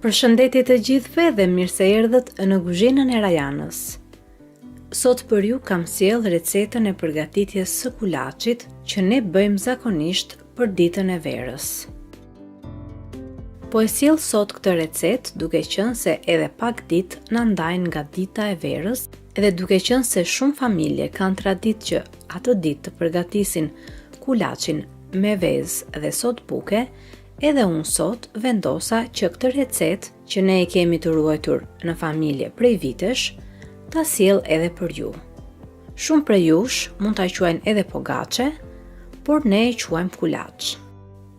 Përshëndetje të gjithëve dhe mirë se erdhët në kuzhinën e Rajanës. Sot për ju kam sjell recetën e përgatitjes së kulaçit që ne bëjmë zakonisht për ditën e verës. Po e sjell sot këtë recetë duke qenë se edhe pak ditë na ndajnë nga dita e verës dhe duke qenë se shumë familje kanë traditë që atë ditë të përgatisin kulaçin me vezë dhe sot buke. Edhe unë sot vendosa që këtë recetë që ne e kemi të ruajtur në familje prej vitesh, ta sjell edhe për ju. Shumë prej jush mund ta quajnë edhe pogaçe, por ne e quajmë kulaç.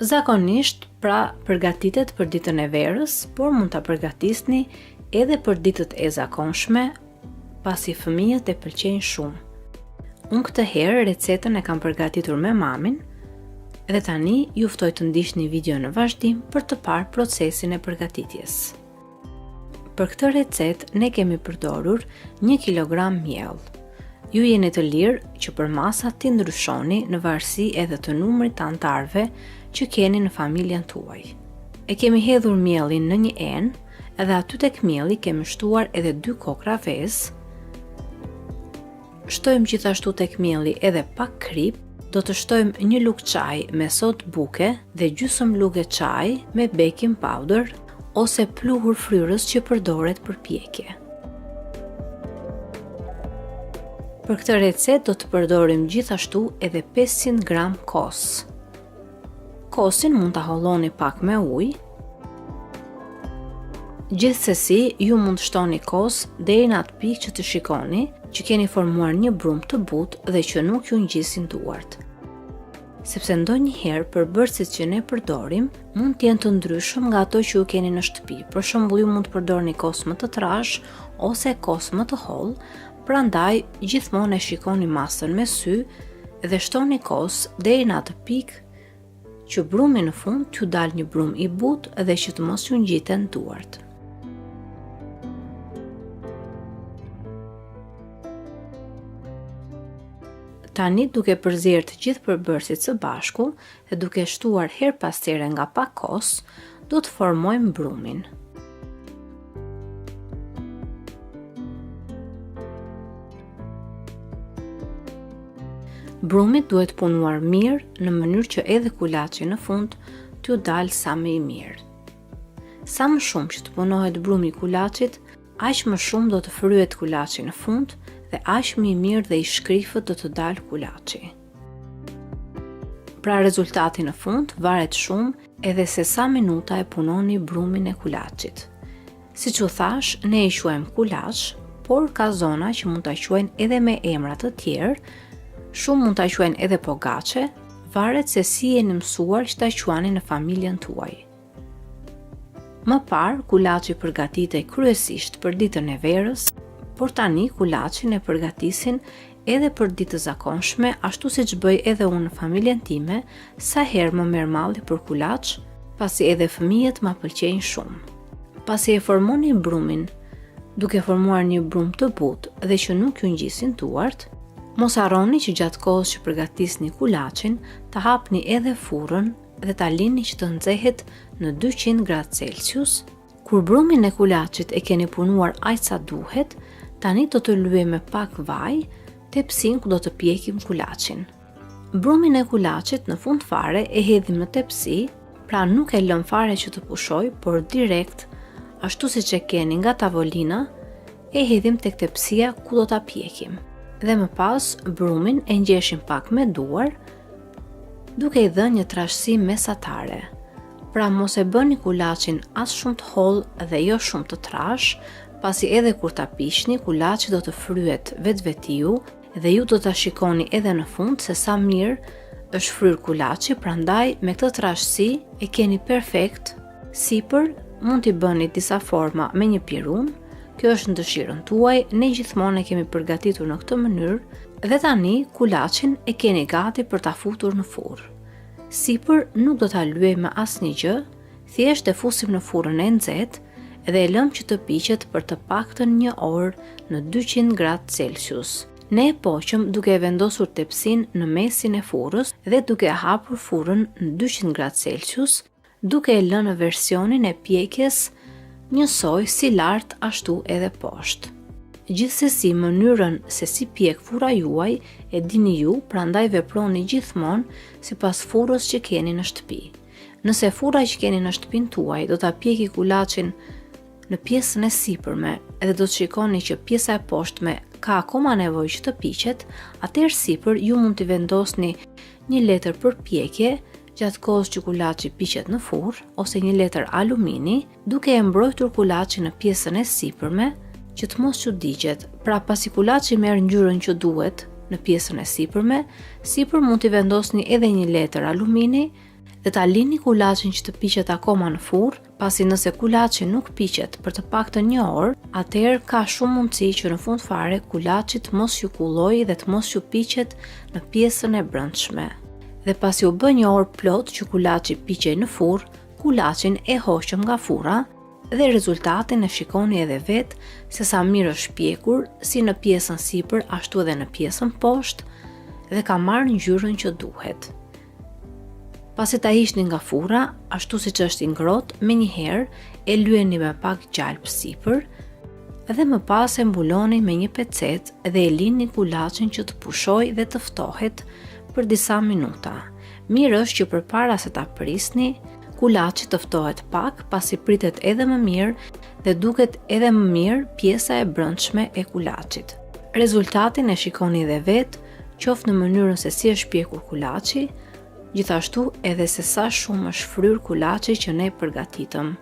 Zakonisht pra përgatitet për ditën e verës, por mund ta përgatisni edhe për ditët e zakonshme, pasi fëmijët e pëlqejnë shumë. Unë këtë herë recetën e kam përgatitur me mamin, dhe tani ju ftoj të ndiqni video në vazhdim për të parë procesin e përgatitjes. Për këtë recetë ne kemi përdorur 1 kg miell. Ju jeni të lirë që për masat t'i ndryshoni në varësi edhe të numrit të anëtarëve që keni në familjen tuaj. E kemi hedhur miellin në një enë dhe aty tek mielli kemi shtuar edhe 2 kokra vezë. Shtojmë gjithashtu tek mielli edhe pak krip. Do të shtojmë 1 lugë çaj me sodë buke dhe gjysmë lugë çaj me baking powder ose pluhur fryrës që përdoret për pjekje. Për këtë recetë do të përdorim gjithashtu edhe 500 gram kos. Kosin mund ta holloni pak me ujë. Gjithsesi, ju mund të shtoni kos deri në atë pikë që të shikoni që keni formuar një brumë të butë dhe që nuk ju ngjisin duart. Sepse ndonjëherë përbërësit që ne përdorim mund të jenë të ndryshëm nga ato që ju keni në shtëpi. Për shembull, ju mund të përdorni kos më të trash ose kos më të hollë, prandaj gjithmonë e shikoni masën me sy dhe shtoni kos deri në atë pikë që brumi në fund t'ju dalë një brumë i butë dhe që të mos ju ngjiten duart. Tani duke përzier të gjithë përbërësit së bashku dhe duke shtuar her pas here nga pak kos, do të formojmë brumin. Brumi duhet punuar mirë në mënyrë që edhe kulaçi në fund t'ju dalë sa më i mirë. Sa më shumë që të punohet brumi i kulaçit, aq më shumë do të fryhet kulaçi në fund dhe aq më i mirë dhe i shkrifët do të dalë kulaçi. Pra rezultati në fund varet shumë edhe se sa minuta e punoni brumin e kulaçit. Siç u thash, ne i quajmë kulaç, por ka zona që mund ta quajnë edhe me emra të tjerë, shumë mund ta quajnë edhe pogaçe, varet se si jeni mësuar që ta quani në familjen tuaj. Më parë, kulaçi përgatitej kryesisht për ditën e verës, por tani kulaçin e përgatisin edhe për ditë të zakonshme, ashtu siç bëj edhe unë në familjen time, sa herë më merr malli për kulaç, pasi edhe fëmijët ma pëlqejnë shumë. Pasi e formoni brumin, duke formuar një brumë të butë dhe që nuk ju ngjisin duart, mos harroni që gjatë kohës që përgatisni kulaçin, ta hapni edhe furrën dhe ta lini që të nxehet në 200 gradë Celsius. Kur brumin e kulaçit e keni punuar aq sa duhet, tani do të lyejmë me pak vaj tepsin ku do të pjekim kulaçin. Brumin e kulaçit në fund fare e hedhim në tepsi, pra nuk e lëm fare që të pushoj, por direkt, ashtu siç e keni nga tavolina, e hedhim tek tepsia ku do ta pjekim. Dhe më pas brumin e ngjeshim pak me duar, duke i dhënë një trashësi mesatare. Pra mos e bëni kulaçin as shumë të hollë dhe jo shumë të trash, pasi edhe kur ta piqni, kulaçi do të fryhet vetvetiu dhe ju do ta shikoni edhe në fund se sa mirë është fryrë kulaçi, prandaj me këtë trashësi e keni perfekt. Sipër mund t'i bëni disa forma me një pirun, kjo është në dëshirën tuaj, ne gjithmonë e kemi përgatitur në këtë mënyrë dhe tani kulaçin e keni gati për ta futur në furrë. Sipër nuk do ta lyejmë me asnjë gjë, thjesht e fusim në furrën e nxehtë dhe e lëm që të piqet për të paktën 1 orë në 200 gradë Celsius. Ne e poqëm duke e vendosur tepsin në mesin e furrës dhe duke e hapur furrën në 200 gradë Celsius, duke e lënë në versionin e pjekjes njësoj si lart ashtu edhe poshtë. Gjithsesi, mënyrën se si pjek fura juaj e dini ju, prandaj veproni gjithmonë sipas furrës që keni në shtëpi. Nëse furra që keni në shtëpinë tuaj do ta pjeki kulaçin në pjesën e sipërme dhe do të shikoni që pjesa e poshtme ka akoma nevojë që të piqet, atëherë sipër ju mund t'i vendosni një letër për pjekje gjatë kohës që kulaçi piqet në furrë, ose një letër alumini, duke e mbrojtur kulaçin në pjesën e sipërme që të mos çudiqet. Pra pasi kulaçi merr ngjyrën që duhet në pjesën e sipërme, sipër mund t'i vendosni edhe një letër alumini dhe ta lini kulaçin që të piqet akoma në furrë, pasi nëse kulaçi nuk piqet për të paktën një orë, atëherë ka shumë mundësi që në fund fare kulaçi të mos ju kullojë dhe të mos ju piqet në pjesën e brendshme. Dhe pasi u bë një orë plot që kulaçi piqej në furrë, kulaçin e hoqëm nga furra dhe rezultatin e shikoni edhe vetë se sa mirë është pjekur, si në pjesën sipër ashtu edhe në pjesën poshtë, dhe ka marrë ngjyrën që duhet. Pasi ta hiqni nga furra, ashtu siç është i ngrohtë, menjëherë e lyeni me pak gjalp sipër dhe më pas e mbuloni me një pecet dhe e lini kulaçin që të pushojë dhe të ftohet për disa minuta. Mirë është që përpara se ta prisni, kulaçi të ftohet pak, pasi pritet edhe më mirë dhe duket edhe më mirë pjesa e brendshme e kulaçit. Rezultatin e shikoni edhe vetë, qoftë në mënyrën se si është pjekur kulaçi, gjithashtu edhe se sa shumë është fryr kulaçi që ne përgatitëm.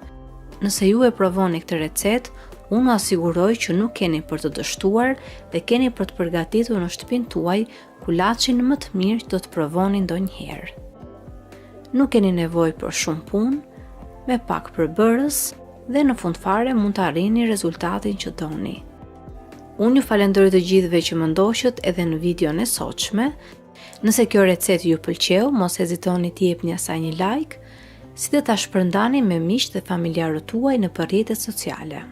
Nëse ju e provoni këtë recetë, unë asiguroj që nuk keni për të dështuar dhe keni për të përgatitur në shtëpinë tuaj kulaçin më të mirë që do të provoni ndonjëherë. Nuk keni nevojë për shumë punë, me pak përbërës dhe në fund fare mund të arrini rezultatin që doni. Unë ju falenderoj të gjithëve që më ndoqët edhe në videon e sotshme. Nëse kjo recetë ju pëlqeu, mos hezitoni të jepni asaj një like, si dhe ta shpërndani me miqtë dhe familjarët tuaj në rrjetet sociale.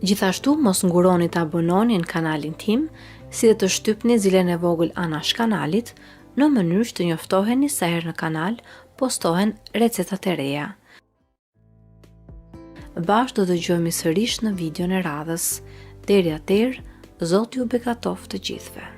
Gjithashtu mos nguroni të abononi në kanalin tim, si dhe të shtypni zilen e vogël anash kanalit, në mënyrë që të njoftoheni sa herë në kanal postohen recetat e reja. Bashkë do të dëgjojmë sërish në videon e radhës. Deri atëherë, Zoti ju bekatoft të gjithëve.